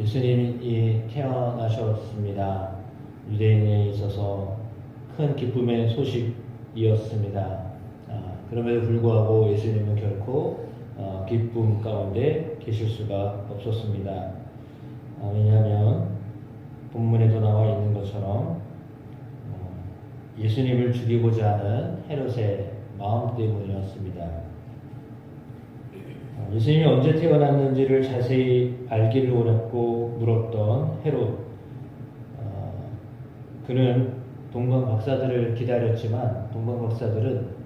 예수님이 태어나셨습니다. 유대인에 있어서 큰 기쁨의 소식이었습니다. 그럼에도 불구하고 예수님은 결코 기쁨 가운데 계실 수가 없었습니다. 왜냐하면 본문에도 나와 있는 것처럼 예수님을 죽이고자 하는 헤롯의 마음 때문이었습니다. 예수님이 언제 태어났는지를 자세히 알기를 원했고 물었던 헤롯, 그는 동방 박사들을 기다렸지만 동방 박사들은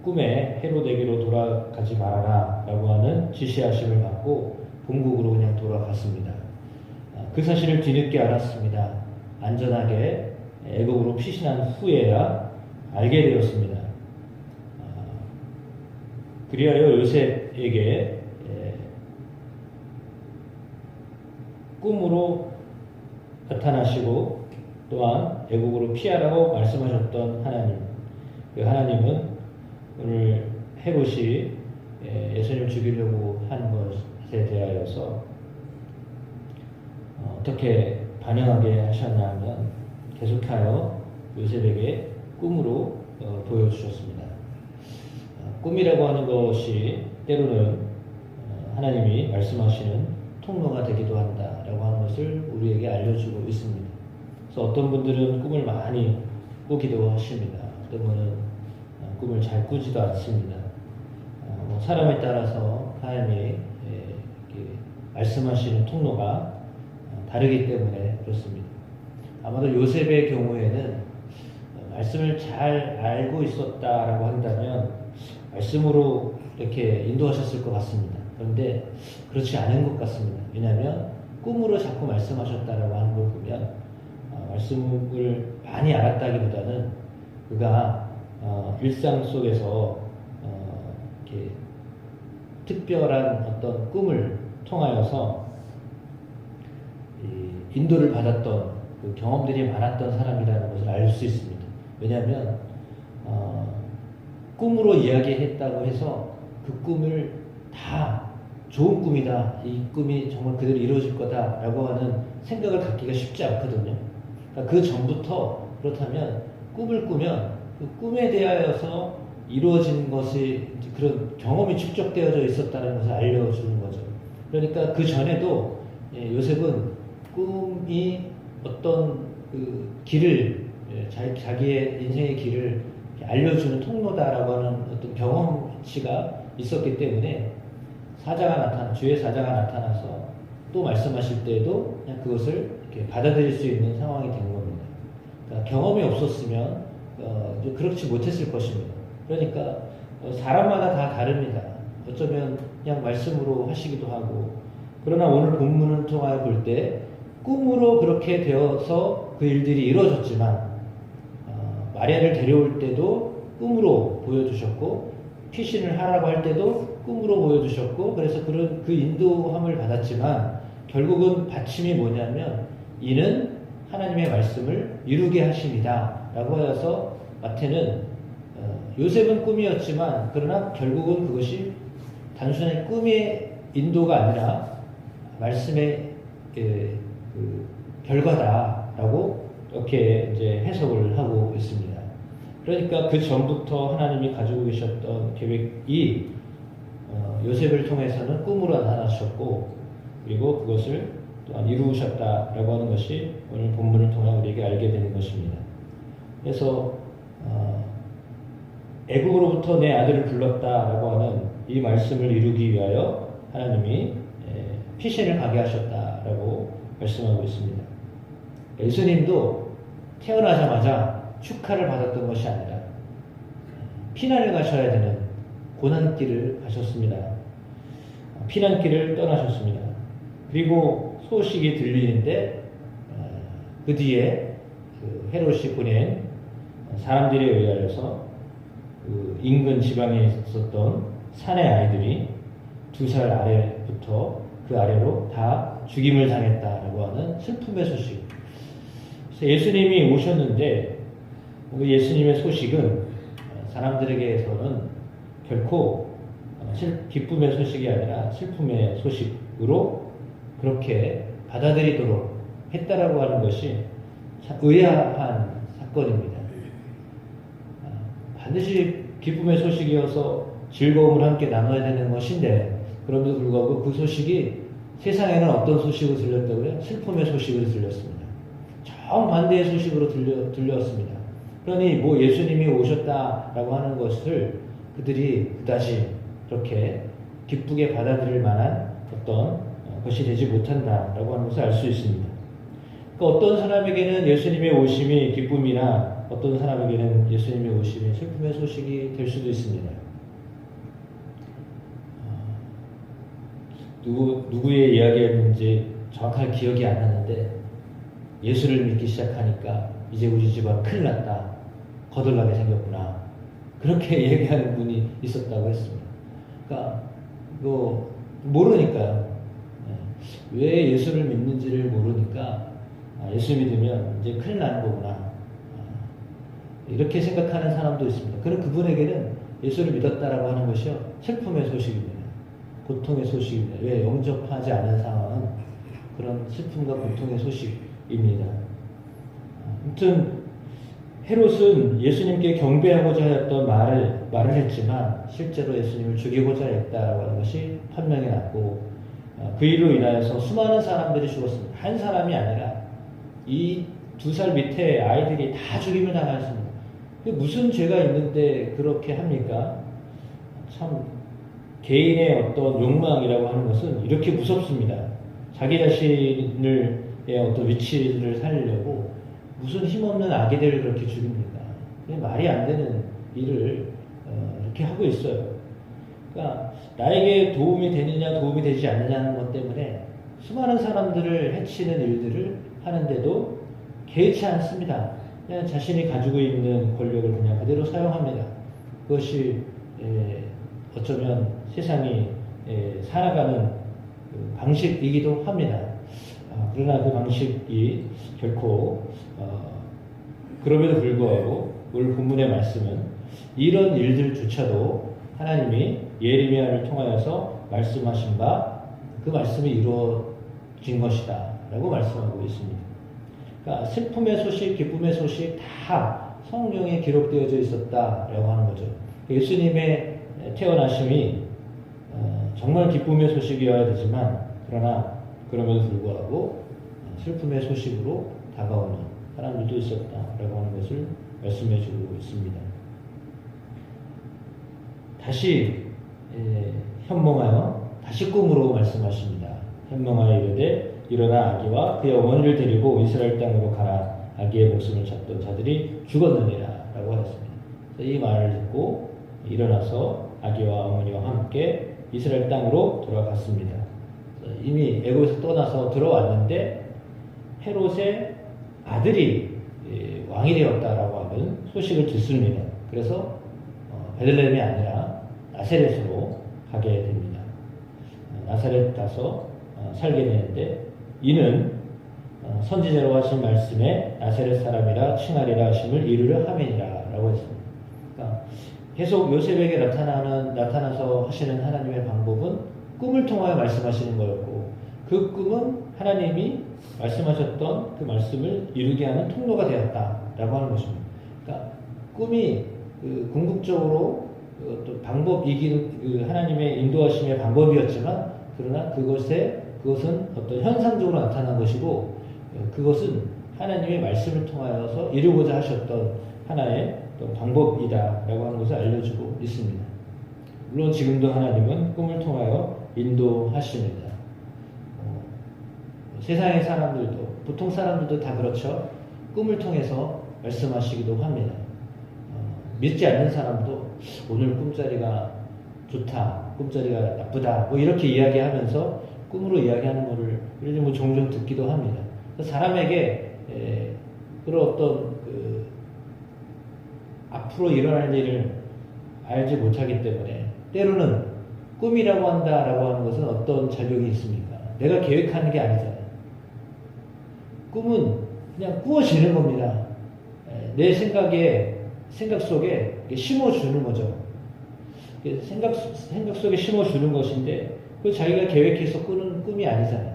꿈에 헤롯에게로 돌아가지 말아라 라고 하는 지시하심을 받고 본국으로 그냥 돌아갔습니다. 그 사실을 뒤늦게 알았습니다. 안전하게 애국으로 피신한 후에야 알게 되었습니다. 그리하여 요셉에게 꿈으로 나타나시고 또한 애국으로 피하라고 말씀하셨던 하나님, 그 하나님은 오늘 헤롯이 예수님을 죽이려고 한 것에 대하여서 어떻게 반응하게 하셨나 하면 계속하여 요셉에게 꿈으로 보여주셨습니다. 꿈이라고 하는 것이 때로는 하나님이 말씀하시는 통로가 되기도 한다라고 하는 것을 우리에게 알려주고 있습니다. 그래서 어떤 분들은 꿈을 많이 꾸기도 하십니다. 어떤 분은 꿈을 잘 꾸지도 않습니다. 사람에 따라서 하나님이 말씀하시는 통로가 다르기 때문에 그렇습니다. 아마도 요셉의 경우에는 말씀을 잘 알고 있었다라고 한다면 말씀으로 이렇게 인도하셨을 것 같습니다. 그런데 그렇지 않은 것 같습니다. 왜냐하면 꿈으로 자꾸 말씀하셨다라고 하는 걸 보면 말씀을 많이 알았다기보다는 그가 일상 속에서 이렇게 특별한 어떤 꿈을 통하여서 인도를 받았던 그 경험들이 많았던 사람이라는 것을 알 수 있습니다. 왜냐하면 꿈으로 이야기했다고 해서 그 꿈을 다 좋은 꿈이다, 이 꿈이 정말 그대로 이루어질 거다라고 하는 생각을 갖기가 쉽지 않거든요. 그러니까 그 전부터 그렇다면 꿈을 꾸면 그 꿈에 대하여서 이루어진 것이 그런 경험이 축적되어져 있었다는 것을 알려주는 거죠. 그러니까 그 전에도 요셉은 꿈이 어떤 그 길을 자기의 인생의 길을 알려주는 통로다라고 하는 어떤 경험치가 있었기 때문에 주의 사자가 나타나서 또 말씀하실 때에도 그냥 그것을 이렇게 받아들일 수 있는 상황이 된 겁니다. 그러니까 경험이 없었으면 그렇지 못했을 것입니다. 그러니까 사람마다 다 다릅니다. 어쩌면 그냥 말씀으로 하시기도 하고, 그러나 오늘 본문을 통하여 볼 때 꿈으로 그렇게 되어서 그 일들이 이루어졌지만 마리아를 데려올 때도 꿈으로 보여주셨고, 피신을 하라고 할 때도 꿈으로 보여주셨고, 그래서 그 인도함을 받았지만 결국은 받침이 뭐냐면 이는 하나님의 말씀을 이루게 하십니다 라고 하여서 마태는 요셉은 꿈이었지만 그러나 결국은 그것이 단순히 꿈의 인도가 아니라 말씀의 그 결과다라고 이렇게 이제 해석을 하고 있습니다. 그러니까 그 전부터 하나님이 가지고 계셨던 계획이 요셉을 통해서는 꿈으로 나타나셨고, 그리고 그것을 또한 이루셨다라고 하는 것이 오늘 본문을 통해 우리에게 알게 되는 것입니다. 그래서 애국으로부터 내 아들을 불렀다라고 하는 이 말씀을 이루기 위하여 하나님이 피신을 가게 하셨다라고 말씀하고 있습니다. 예수님도 태어나자마자 축하를 받았던 것이 아니라 피난을 가셔야 되는 고난길을 가셨습니다. 피난길을 떠나셨습니다. 그리고 소식이 들리는데 그 뒤에 헤롯이 보낸 사람들에 의하여서 그 인근 지방에 있었던 사내 아이들이 2살 아래부터 그 아래로 다 죽임을 당했다라고 하는 슬픔의 소식. 그래서 예수님이 오셨는데 그 예수님의 소식은 사람들에게서는 결코 기쁨의 소식이 아니라 슬픔의 소식으로 그렇게 받아들이도록 했다라고 하는 것이 참 의아한 사건입니다. 반드시 기쁨의 소식이어서 즐거움을 함께 나눠야 되는 것인데, 그럼에도 불구하고 그 소식이 세상에는 어떤 소식을 들렸다고요? 슬픔의 소식을 들렸습니다. 정반대의 소식으로 들렸습니다. 그러니 뭐 예수님이 오셨다라고 하는 것을 그들이 그다지 그렇게 기쁘게 받아들일 만한 어떤 것이 되지 못한다라고 하는 것을 알 수 있습니다. 그러니까 어떤 사람에게는 예수님의 오심이 기쁨이나 어떤 사람에게는 예수님의 오심이 슬픔의 소식이 될 수도 있습니다. 누구의 이야기였는지 정확하게 기억이 안 나는데, 예수를 믿기 시작하니까 이제 우리 집안 큰일 났다, 거덜나게 생겼구나, 그렇게 얘기하는 분이 있었다고 했습니다. 그러니까 모르니까요. 왜 예수를 믿는지를 모르니까 예수 믿으면 이제 큰일 나는 거구나, 이렇게 생각하는 사람도 있습니다. 그럼 그분에게는 예수를 믿었다라고 하는 것이요, 슬픔의 소식입니다. 고통의 소식입니다. 왜 영접하지 않은 상황은 그런 슬픔과 고통의 소식입니다. 아무튼 헤롯은 예수님께 경배하고자 하였던 말을 했지만 실제로 예수님을 죽이고자 했다라고 하는 것이 판명이 났고, 그 일로 인하여서 수많은 사람들이 죽었습니다. 한 사람이 아니라 이 2살 밑에 아이들이 다 죽임을 당하였습니다. 무슨 죄가 있는데 그렇게 합니까? 참 개인의 어떤 욕망이라고 하는 것은 이렇게 무섭습니다. 자기 자신의 어떤 위치를 살리려고 무슨 힘없는 아기들을 그렇게 죽입니다. 말이 안 되는 일을 이렇게 하고 있어요. 그러니까 나에게 도움이 되느냐 도움이 되지 않느냐는 것 때문에 수많은 사람들을 해치는 일들을 하는데도 개의치 않습니다. 그냥 자신이 가지고 있는 권력을 그냥 그대로 사용합니다. 그것이 어쩌면 세상이 살아가는 방식이기도 합니다. 그러나 그 방식이 결코 그럼에도 불구하고 오늘 본문의 말씀은 이런 일들조차도 하나님이 예레미야를 통하여서 말씀하신 바 그 말씀이 이루어진 것이다 라고 말씀하고 있습니다. 그러니까 슬픔의 소식, 기쁨의 소식 다 성경에 기록되어져 있었다라고 하는 거죠. 예수님의 태어나심이 정말 기쁨의 소식이어야 되지만, 그러나 그럼에도 불구하고 슬픔의 소식으로 다가오는 사람들도 있었다라고 하는 것을 말씀해 주고 있습니다. 다시 현몽하여 다시 꿈으로 말씀하십니다. 현몽하여 이르되 일어나 아기와 그의 어머니를 데리고 이스라엘 땅으로 가라. 아기의 목숨을 찾던 자들이 죽었느니라 라고 하였습니다. 이 말을 듣고 일어나서 아기와 어머니와 함께 이스라엘 땅으로 돌아갔습니다. 이미 애굽에서 떠나서 들어왔는데 헤롯의 아들이 왕이 되었다라고 하는 소식을 듣습니다. 그래서 베들레헴이 아니라 나사렛으로 가게 됩니다. 나사렛 가서 살게 되는데, 이는 선지자로 하신 말씀에 나사렛 사람이라 칭하리라 하심을 이루려 함이니라 라고 했습니다. 그러니까 계속 요셉에게 나타나서 하시는 하나님의 방법은 꿈을 통하여 말씀하시는 거였고, 그 꿈은 하나님이 말씀하셨던 그 말씀을 이루게 하는 통로가 되었다라고 하는 것입니다. 그러니까 꿈이 궁극적으로 또 방법이긴 하나님의 인도하심의 방법이었지만, 그러나 그것은 어떤 현상적으로 나타난 것이고, 그것은 하나님의 말씀을 통하여서 이루고자 하셨던 하나의 방법이다라고 하는 것을 알려주고 있습니다. 물론 지금도 하나님은 꿈을 통하여 인도하십니다. 세상의 사람들도, 보통 사람들도 다 그렇죠. 꿈을 통해서 말씀하시기도 합니다. 믿지 않는 사람도 오늘 꿈자리가 좋다, 꿈자리가 나쁘다, 뭐 이렇게 이야기하면서 꿈으로 이야기하는 것을 요즘 종종 듣기도 합니다. 사람에게 그런 어떤 앞으로 일어날 일을 알지 못하기 때문에 때로는 꿈이라고 한다라고 하는 것은 어떤 작용이 있습니까? 내가 계획하는 게 아니잖아요. 꿈은 그냥 꾸어지는 겁니다. 내 생각 속에 심어주는 거죠. 생각 속에 심어주는 것인데, 그 자기가 계획해서 꾸는 꿈이 아니잖아요.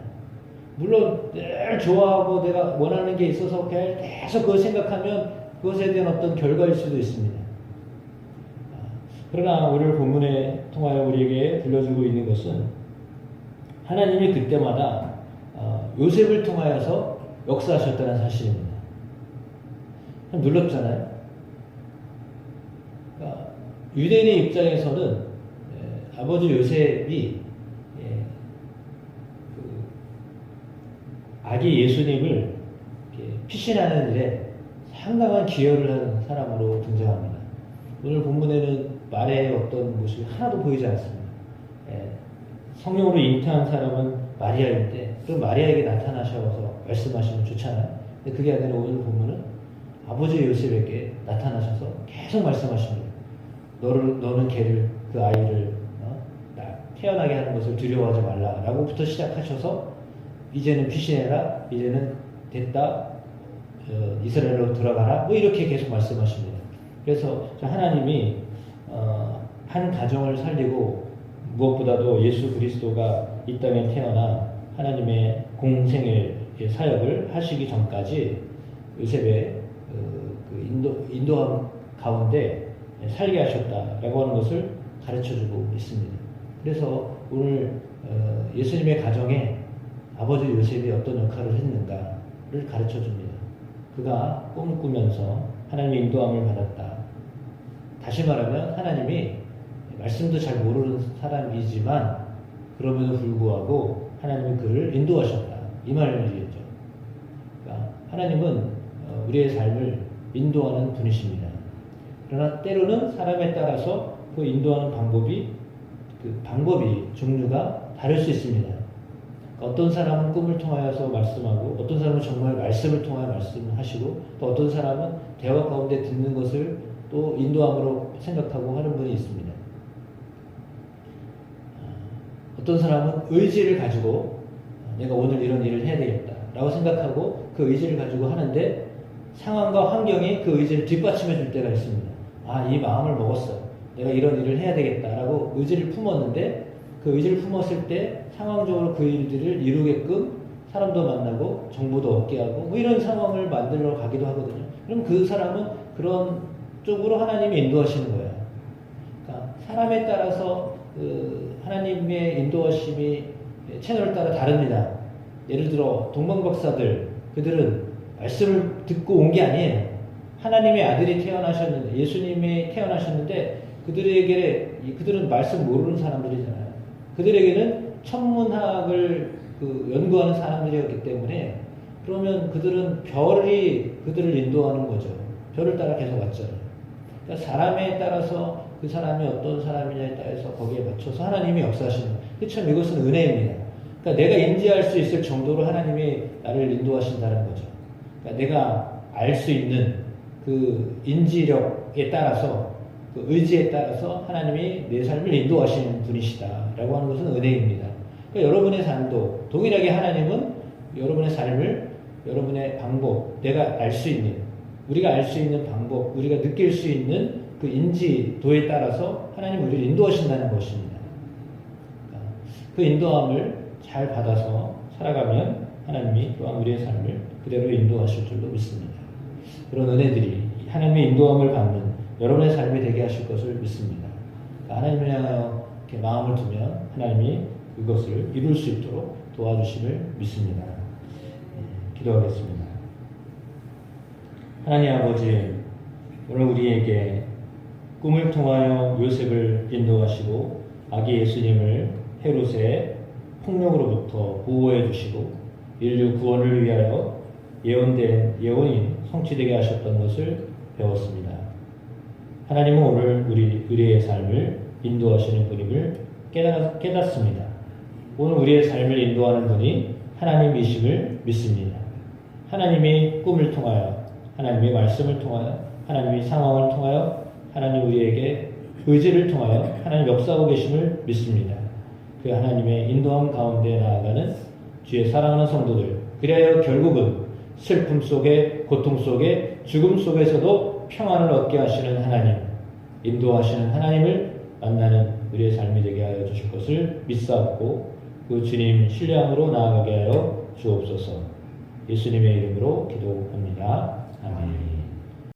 물론 늘 좋아하고 내가 원하는 게 있어서 계속 그걸 생각하면 그것에 대한 어떤 결과일 수도 있습니다. 그러나 오늘 본문에 통하여 우리에게 들려주고 있는 것은 하나님이 그때마다 요셉을 통하여서 역사하셨다는 사실입니다. 참 놀랍잖아요. 그러니까 유대인의 입장에서는 아버지 요셉이 아기 예수님을 피신하는 일에 상당한 기여를 하는 사람으로 등장합니다. 오늘 본문에는 말의 어떤 모습이 하나도 보이지 않습니다. 성령으로 잉태한 사람은 마리아인데 그 마리아에게 나타나셔서 말씀하시면 좋잖아요. 근데 그게 아니라 오늘 본문은 아버지 요셉에게 나타나셔서 계속 말씀하십니다. 너는 걔를 그 아이를 태어나게 하는 것을 두려워하지 말라라고부터 시작하셔서 이제는 피신해라, 이제는 됐다, 이스라엘로 들어가라, 뭐 이렇게 계속 말씀하십니다. 그래서 하나님이 한 가정을 살리고 무엇보다도 예수 그리스도가 이 땅에 태어나 하나님의 공생의 사역을 하시기 전까지 요셉의 인도함 가운데 살게 하셨다라고 하는 것을 가르쳐주고 있습니다. 그래서 오늘 예수님의 가정에 아버지 요셉이 어떤 역할을 했는가를 가르쳐줍니다. 그가 꿈을 꾸면서 하나님의 인도함을 받았다. 다시 말하면 하나님이 말씀도 잘 모르는 사람이지만 그럼에도 불구하고 하나님이 그를 인도하셨다. 이 말이겠죠. 그러니까 하나님은 우리의 삶을 인도하는 분이십니다. 그러나 때로는 사람에 따라서 그 인도하는 방법이 종류가 다를 수 있습니다. 어떤 사람은 꿈을 통하여서 말씀하고 어떤 사람은 정말 말씀을 통하여 말씀하시고 또 어떤 사람은 대화 가운데 듣는 것을 또 인도함으로 생각하고 하는 분이 있습니다. 어떤 사람은 의지를 가지고 내가 오늘 이런 일을 해야 되겠다 라고 생각하고 그 의지를 가지고 하는데 상황과 환경이 그 의지를 뒷받침해 줄 때가 있습니다. 이 마음을 먹었어. 내가 이런 일을 해야 되겠다 라고 의지를 품었는데 그 의지를 품었을 때 상황적으로 그 일들을 이루게끔 사람도 만나고 정보도 얻게 하고 뭐 이런 상황을 만들어 가기도 하거든요. 그럼 그 사람은 그런 쪽으로 하나님이 인도하시는 거예요. 그러니까 사람에 따라서 하나님의 인도하심이 채널을 따라 다릅니다. 예를 들어 동방박사들 그들은 말씀을 듣고 온 게 아니에요. 하나님의 아들이 태어나셨는데 예수님이 태어나셨는데 그들은 말씀 모르는 사람들이잖아요. 그들에게는 천문학을 연구하는 사람들이었기 때문에 그러면 그들은 별이 그들을 인도하는 거죠. 별을 따라 계속 왔잖아요. 그러니까 사람에 따라서 그 사람이 어떤 사람이냐에 따라서 거기에 맞춰서 하나님이 역사하시는 거예요. 참 이것은 은혜입니다. 그러니까 내가 인지할 수 있을 정도로 하나님이 나를 인도하신다는 거죠. 그러니까 내가 알 수 있는 그 인지력에 따라서 그 의지에 따라서 하나님이 내 삶을 인도하시는 분이시다라고 하는 것은 은혜입니다. 그러니까 여러분의 삶도 동일하게 하나님은 여러분의 삶을 여러분의 방법, 내가 알 수 있는 우리가 알 수 있는 방법, 우리가 느낄 수 있는 그 인지도에 따라서 하나님 우리를 인도하신다는 것입니다. 그러니까 그 인도함을 잘 받아서 살아가면 하나님이 또한 우리의 삶을 그대로 인도하실 줄로 믿습니다. 그런 은혜들이 하나님의 인도함을 받는 여러분의 삶이 되게 하실 것을 믿습니다. 그러니까 하나님을 향하여 이렇게 마음을 두면 하나님이 그것을 이룰 수 있도록 도와주심을 믿습니다. 기도하겠습니다. 하나님 아버지, 오늘 우리에게 꿈을 통하여 요셉을 인도하시고 아기 예수님을 헤롯의 폭력으로부터 보호해 주시고 인류 구원을 위하여 예언된 예언이 성취되게 하셨던 것을 배웠습니다. 하나님은 오늘 우리의 삶을 인도하시는 분임을 깨닫습니다. 오늘 우리의 삶을 인도하는 분이 하나님이심을 믿습니다. 하나님이 꿈을 통하여, 하나님의 말씀을 통하여, 하나님의 상황을 통하여, 하나님 우리에게 의지를 통하여 하나님 역사하고 계심을 믿습니다. 그 하나님의 인도함 가운데 나아가는 주의 사랑하는 성도들, 그리하여 결국은 슬픔 속에, 고통 속에, 죽음 속에서도 평안을 얻게 하시는 하나님, 인도하시는 하나님을 만나는 우리의 삶이 되게 하여 주실 것을 믿사옵고 그 주님 신뢰함으로 나아가게 하여 주옵소서. 주옵소서. 예수님의 이름으로 기도합니다.